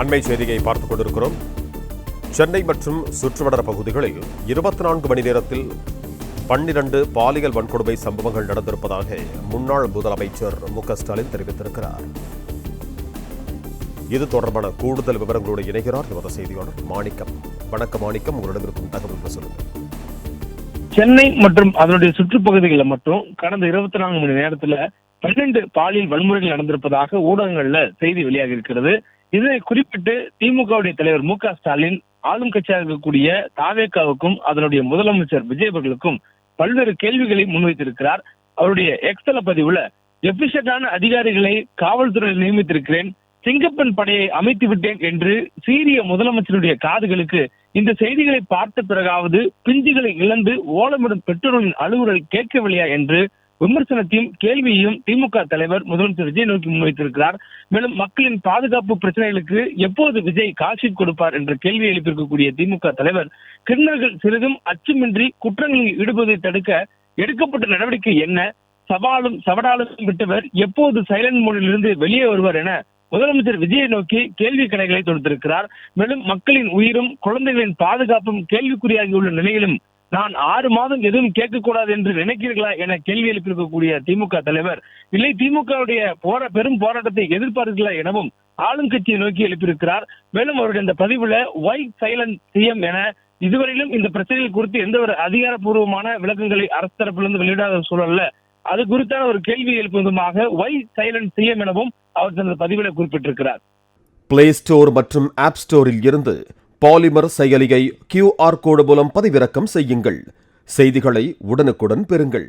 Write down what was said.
அண்மை செய்தியை பார்த்துக் கொண்டிருக்கிறோம். சென்னை மற்றும் சுற்றுவட்டார பகுதிகளில் 24 மணி நேரத்தில் 12 பாலியல் வன்கொடுமை சம்பவங்கள் நடந்திருப்பதாக முன்னாள் முதலமைச்சர் மு.க.ஸ்டாலின் தெரிவித்திருக்கிறார். இது தொடர்பான கூடுதல் விவரங்களோடு இணைகிறார் எமது செய்தியாளர் மாணிக்கம். வணக்கம் மாணிக்கம், உங்களிடம் இருக்கும் தகவல்கள் சொல்லுங்கள். சென்னை மற்றும் அதனுடைய சுற்றுப்பகுதிகளில் மட்டும் கடந்த 24 மணி நேரத்துல 12 பாலியல் வன்முறைகள் நடந்திருப்பதாக ஊடகங்கள்ல செய்தி வெளியாகி இருக்கிறது. இதனை குறிப்பிட்டு திமுகவுடைய தலைவர் மு.க.ஸ்டாலின் ஆளும் கட்சியாக இருக்கக்கூடிய தாவேகாவுக்கும் அதனுடைய முதலமைச்சர் விஜய் அவர்களுக்கும் பல்வேறு கேள்விகளை முன்வைத்திருக்கிறார். அவருடைய எக்ஸ்தல பதிவுல எபிஷியன்டான அதிகாரிகளை காவல்துறையில் நியமித்திருக்கிறேன், சிங்கப்பெண் படையை அமைத்து விட்டேன் என்று சீரிய முதலமைச்சருடைய காதுகளுக்கு இந்த செய்திகளை பார்த்த பிறகாவது பிஞ்சுகளை இழந்து ஓலமிடும் பெற்றோர்களின் அலுவலர்கள் கேட்கவில்லையா என்று விமர்சனத்தையும் கேள்வியையும் திமுக தலைவர் முதலமைச்சர் விஜய் நோக்கி முன்வைத்திருக்கிறார். மேலும் மக்களின் பாதுகாப்பு பிரச்சனைகளுக்கு எப்போது விஜய் கால்ஷீட் கொடுப்பார் என்ற கேள்வியை எழுப்பியிருக்கக்கூடிய திமுக தலைவர் கிரிமினல்கள் சிறிதும் அச்சமின்றி குற்றங்களில் ஈடுபடுவதை தடுக்க எடுக்கப்பட்ட நடவடிக்கை என்ன, சவாலும் சவடாலும் விட்டவர் எப்போது சைலண்ட் மோடிலிருந்து வெளியே வருவார் என முதலமைச்சர் விஜயை நோக்கி கேள்வி கணைகளை தொடுத்திருக்கிறார். மேலும் மக்களின் உயிரும் குழந்தைகளின் பாதுகாப்பும் கேள்விக்குறியாகியுள்ள நிலையிலும் நான் 6 மாதம் எதுவும் கேட்கக்கூடாது என்று நினைக்கிறீர்களா என கேள்வி எழுப்பியிருக்கக்கூடிய திமுக தலைவர், இல்லை திமுகவுடைய பெரும் போராட்டத்தை எதிர்பார்க்கிறீர்களா எனவும் ஆளும் கட்சியை நோக்கி எழுப்பியிருக்கிறார். மேலும் அவருடைய இந்த பதிவுல ஒய் சைலண்ட் சிஎம் என இதுவரையிலும் இந்த பிரச்சனைகள் குறித்து எந்த ஒரு அதிகாரப்பூர்வமான விளக்கங்களை அரசு தரப்பிலிருந்து வெளியிடாத சூழல்ல அது குறித்தான ஒரு கேள்வி எழுப்புவதுமாக ஒய் சைலண்ட் சிஎம் எனவும் அவர் தனது பதிவுல குறிப்பிட்டிருக்கிறார். பிளே ஸ்டோர் மற்றும் ஆப் ஸ்டோரில் இருந்து பாலிமர் செயலியை QR கோடு மூலம் பதிவிறக்கம் செய்யுங்கள். செய்திகளை உடனுக்குடன் பெறுங்கள்.